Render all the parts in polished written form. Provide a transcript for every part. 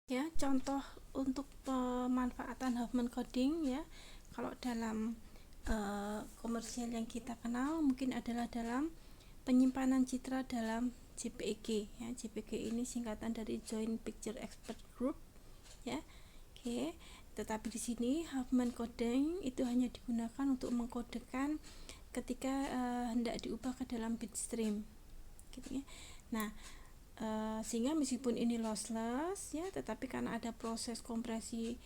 Ya, contoh untuk pemanfaatan Huffman coding ya, kalau dalam komersial yang kita kenal mungkin adalah dalam penyimpanan citra dalam JPEG ya. JPEG ini singkatan dari Joint Picture Expert Group ya. Oke, tetapi di sini Huffman coding itu hanya digunakan untuk mengkodekan ketika hendak diubah ke dalam bitstream gitu ya. Nah, sehingga meskipun ini lossless ya, tetapi karena ada proses kompresi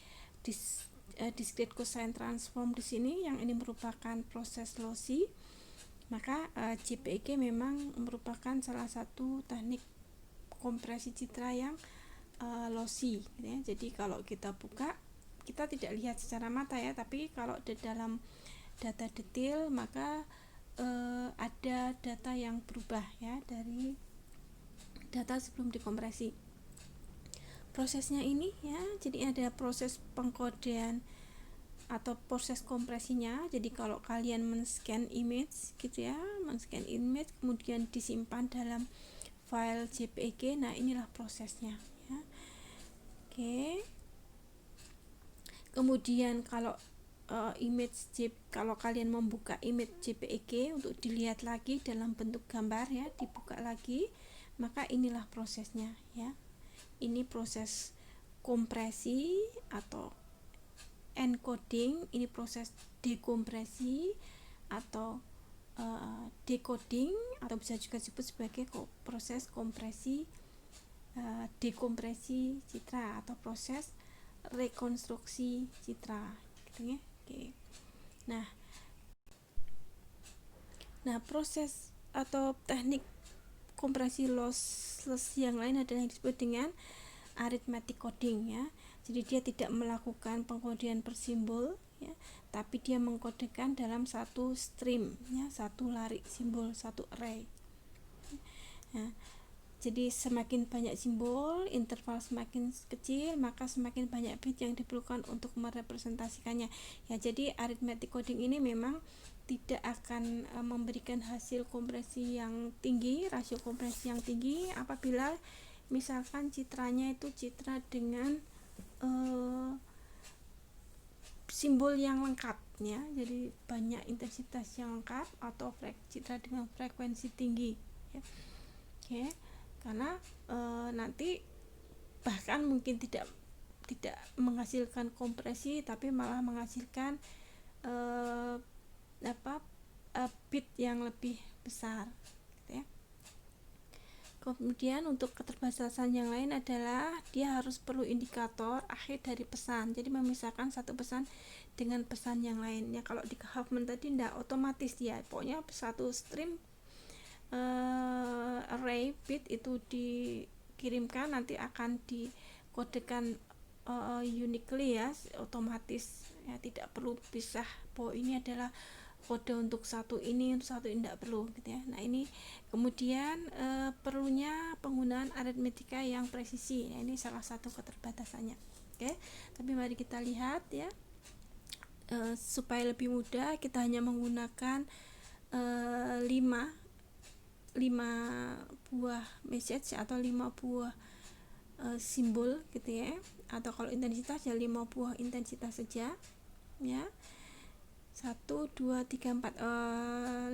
discrete cosine transform di sini yang ini merupakan proses lossy, maka JPEG memang merupakan salah satu teknik kompresi citra yang lossy gitu ya. Jadi kalau kita buka, kita tidak lihat secara mata ya, tapi kalau di dalam data detail maka ada data yang berubah ya dari data sebelum dikompresi. Prosesnya ini ya, jadi ada proses pengkodean atau proses kompresinya. Jadi kalau kalian men-scan image gitu ya, men-scan image kemudian disimpan dalam file JPEG, nah inilah prosesnya ya. Oke. Kemudian kalau kalau kalian membuka image JPEG untuk dilihat lagi dalam bentuk gambar ya, dibuka lagi, maka inilah prosesnya ya. Ini proses kompresi atau encoding, ini proses dekompresi atau decoding, atau bisa juga disebut sebagai proses kompresi dekompresi citra atau proses rekonstruksi citra gitu ya. Oke. Nah, proses atau teknik kompresi lossless yang lain adalah yang disebut dengan arithmetic coding ya. Jadi dia tidak melakukan pengkodean per simbol ya, tapi dia mengkodekan dalam satu stream ya, satu lari simbol, satu array. Nah, jadi semakin banyak simbol, interval semakin kecil, maka semakin banyak bit yang diperlukan untuk merepresentasikannya ya. Jadi arithmetic coding ini memang tidak akan memberikan hasil kompresi yang tinggi, rasio kompresi yang tinggi apabila misalkan citranya itu citra dengan simbol yang lengkap ya. Jadi banyak intensitas yang lengkap atau citra dengan frekuensi tinggi ya. Oke. Karena nanti bahkan mungkin tidak menghasilkan kompresi, tapi malah menghasilkan bit yang lebih besar gitu ya. Kemudian untuk keterbatasan yang lain adalah dia harus perlu indikator akhir dari pesan, jadi memisahkan satu pesan dengan pesan yang lain ya. Kalau di Huffman tadi tidak otomatis dia, pokoknya satu stream array bit itu dikirimkan, nanti akan dikodekan uniquely ya, otomatis ya, tidak perlu pisah bahwa ini adalah kode untuk satu ini, untuk satu ini, tidak perlu gitu ya. Nah ini kemudian perlunya penggunaan aritmetika yang presisi ya, ini salah satu keterbatasannya. Oke, tapi mari kita lihat ya, supaya lebih mudah kita hanya menggunakan 5 buah message atau 5 buah simbol gitu ya, atau kalau intensitas ya 5 buah intensitas saja ya. 1, 2, 3, 4,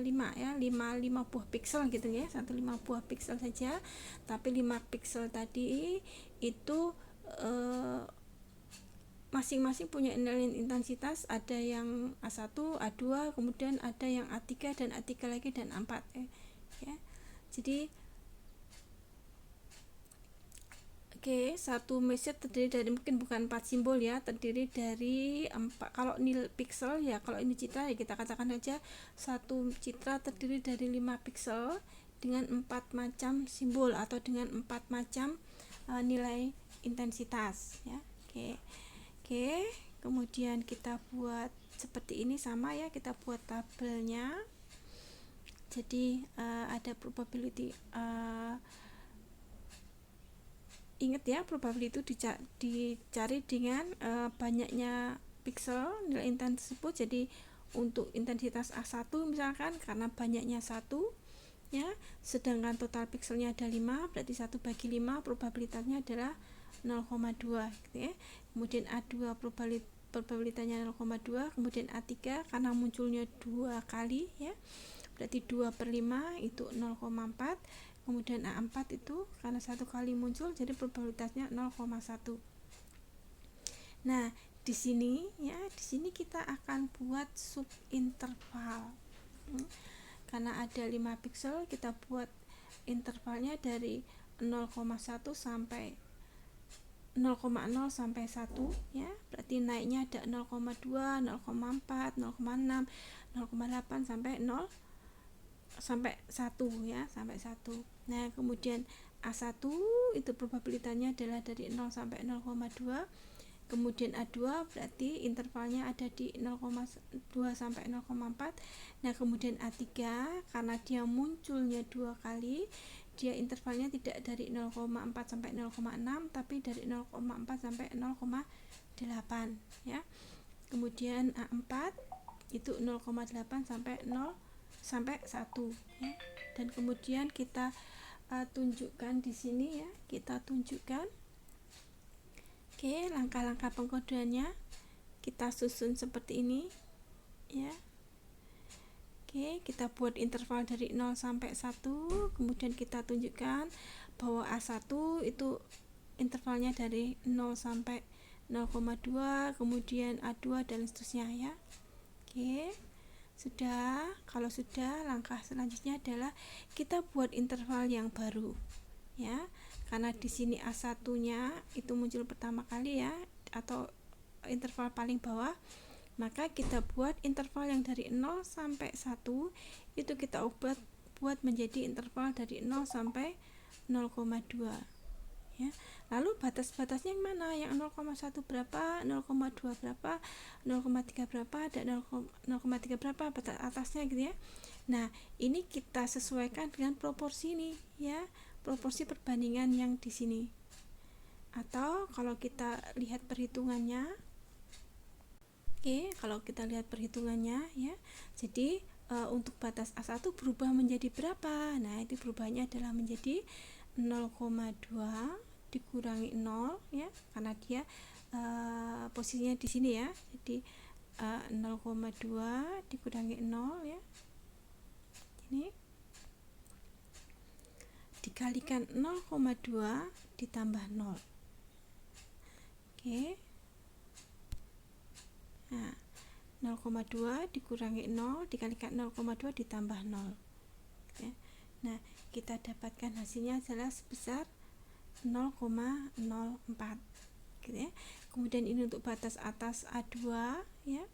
5 ya, 5 buah pixel gitu ya, 5 buah pixel saja. Tapi 5 pixel tadi itu masing-masing punya nilai intensitas, ada yang A1, A2, kemudian ada yang A3 dan A3 lagi dan A4 ya. Jadi satu message terdiri dari, mungkin bukan 4 simbol ya, terdiri dari 4. Kalau nilai pixel ya, kalau ini citra ya kita katakan saja satu citra terdiri dari 5 pixel dengan 4 macam simbol atau dengan 4 macam nilai intensitas ya. Oke, kemudian kita buat seperti ini sama ya, kita buat tabelnya. Jadi ada probability, ingat ya, probability itu dicari dengan banyaknya pixel nilai intensitas tersebut. Jadi untuk intensitas A1 misalkan karena banyaknya 1 ya, sedangkan total pixelnya ada 5, berarti 1 bagi 5 probabilitasnya adalah 0,2 gitu ya. Kemudian A2 probabilitasnya 0,2, kemudian A3 karena munculnya 2 kali ya, berarti 2/5 itu 0,4. Kemudian A4 itu karena 1 kali muncul jadi probabilitasnya 0,1. Nah, di sini kita akan buat subinterval. Karena ada 5 pixel, kita buat intervalnya dari 0,1 sampai 0,0 sampai 1 ya. Berarti naiknya ada 0,2, 0,4, 0,6, 0,8 sampai 0 sampai 1 ya, sampai 1. Nah, kemudian A1 itu probabilitasnya adalah dari 0 sampai 0,2. Kemudian A2 berarti intervalnya ada di 0,2 sampai 0,4. Nah, kemudian A3 karena dia munculnya 2 kali, dia intervalnya tidak dari 0,4 sampai 0,6 tapi dari 0,4 sampai 0,8 ya. Kemudian A4 itu 0,8 sampai 0 sampai 1 ya. Dan kemudian kita tunjukkan di sini ya, kita tunjukkan. Oke, langkah-langkah pengkodeannya kita susun seperti ini ya. Oke, kita buat interval dari 0 sampai 1, kemudian kita tunjukkan bahwa A1 itu intervalnya dari 0 sampai 0,2, kemudian A2 dan seterusnya ya. Oke, sudah. Kalau sudah, langkah selanjutnya adalah kita buat interval yang baru ya. Karena di sini A1-nya itu muncul pertama kali ya, atau interval paling bawah, maka kita buat interval yang dari 0 sampai 1 itu kita buat menjadi interval dari 0 sampai 0,2 ya. Lalu batas-batasnya yang mana? Yang 0,1 berapa, 0,2 berapa, 0,3 berapa, dan 0,3 berapa batas atasnya gitu ya. Nah, ini kita sesuaikan dengan proporsi ini ya, proporsi perbandingan yang di sini. Atau kalau kita lihat perhitungannya, oke, kalau kita lihat perhitungannya ya, jadi untuk batas A1 berubah menjadi berapa? Nah, itu berubahnya adalah menjadi 0,2 dikurangi 0 ya, karena dia posisinya di sini ya. Jadi 0,2 dikurangi 0 ya. Ini dikalikan 0,2 ditambah 0. Oke. Nah, 0,2 dikurangi 0 dikalikan 0,2 ditambah 0 ya. Nah, kita dapatkan hasilnya adalah sebesar 0,04 gitu ya. Kemudian ini untuk batas atas A2 ya,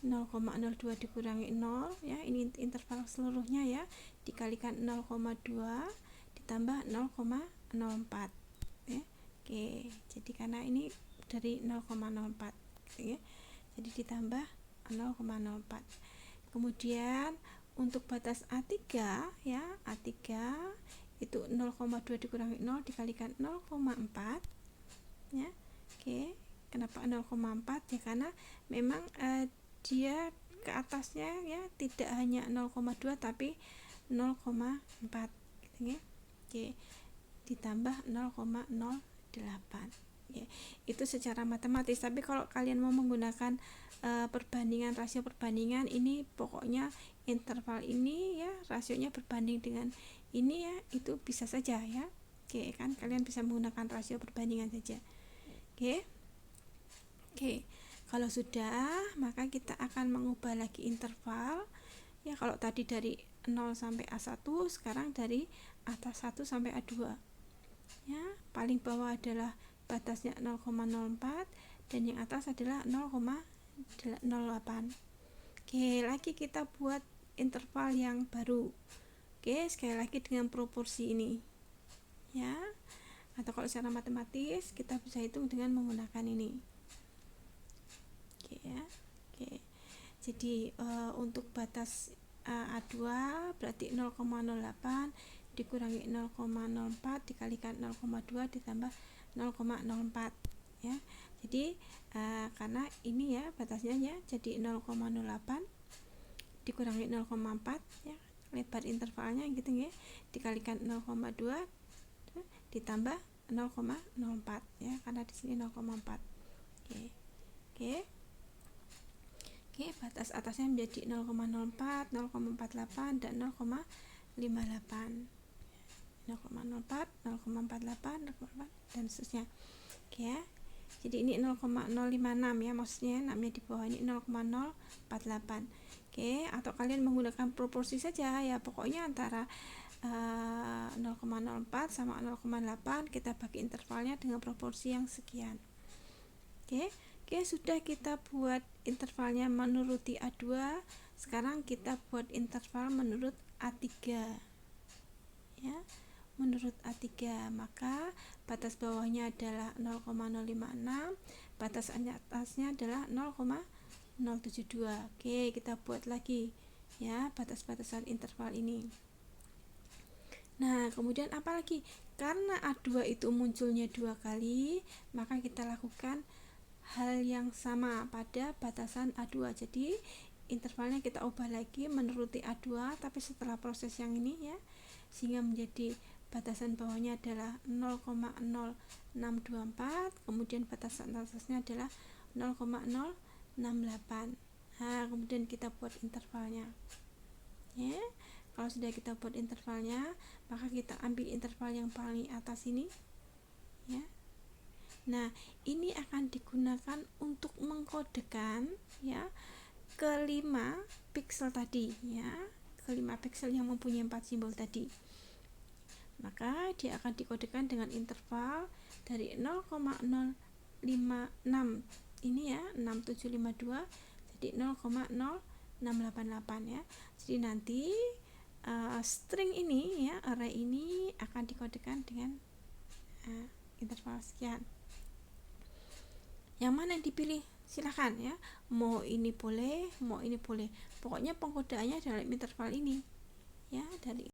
0,02 dikurangi 0 ya, ini interval seluruhnya ya, dikalikan 0,2 ditambah 0,04 ya. Oke, jadi karena ini dari 0,04 gitu ya, jadi ditambah 0,04. Kemudian untuk batas A3 ya, A3 itu 0,2 dikurangi 0 dikalikan 0,4 ya. Oke, kenapa 0,4 ya, karena memang dia ke atasnya ya tidak hanya 0,2 tapi 0,4 gitu ya. Oke, ditambah 0,08 ya. Itu secara matematis, tapi kalau kalian mau menggunakan perbandingan, rasio perbandingan, ini pokoknya interval ini ya rasionya berbanding dengan ini ya, itu bisa saja ya. Oke, kan kalian bisa menggunakan rasio perbandingan saja. Oke, kalau sudah, maka kita akan mengubah lagi interval ya. Kalau tadi dari 0 sampai A1, sekarang dari atas 1 sampai A2 ya. Paling bawah adalah batasnya 0,04 dan yang atas adalah 0,08. Oke, lagi kita buat interval yang baru. Oke, sekali lagi dengan proporsi ini ya, atau kalau secara matematis kita bisa hitung dengan menggunakan ini. Oke ya. Oke, jadi untuk batas A2 berarti 0,08 dikurangi 0,04 dikalikan 0,2 ditambah 0,04 ya. Jadi karena ini ya batasnya ya, jadi 0,08 dikurangi 0,4 ya, lebar intervalnya gitu ya, dikalikan 0,2 ditambah 0,04 ya, karena di sini 0,4. Oke, batas atasnya menjadi 0,04, 0,48 dan 0,58. 0,04, 0,48, 0,4 dan seterusnya. Oke ya. Jadi ini 0,056 ya, maksudnya namanya di bawah ini 0,048. Oke, atau kalian menggunakan proporsi saja ya, pokoknya antara 0,04 sama 0,8 kita bagi intervalnya dengan proporsi yang sekian. Oke, sudah kita buat intervalnya menuruti A2. Sekarang kita buat interval menurut A3 ya. Menurut A3, maka batas bawahnya adalah 0,056, batas atasnya adalah 0,072. Oke, kita buat lagi ya batas-batasan interval ini. Nah, kemudian apa lagi? Karena A2 itu munculnya 2 kali, maka kita lakukan hal yang sama pada batasan A2. Jadi intervalnya kita ubah lagi menuruti A2, tapi setelah proses yang ini ya, sehingga menjadi batasan bawahnya adalah 0,0624, kemudian batasan atasnya adalah 0,068. Nah, kemudian kita buat intervalnya ya. Kalau sudah kita buat intervalnya, maka kita ambil interval yang paling atas ini ya. Nah, ini akan digunakan untuk mengkodekan ya kelima piksel tadi ya, kelima piksel yang mempunyai 4 simbol tadi. Maka dia akan dikodekan dengan interval dari 0,056 ini ya, 6752 jadi 0,0688 ya. Jadi nanti string ini ya, array ini akan dikodekan dengan interval sekian. Yang mana yang dipilih? Silahkan ya, mau ini boleh, mau ini boleh, pokoknya pengkodaannya dalam interval ini ya, dari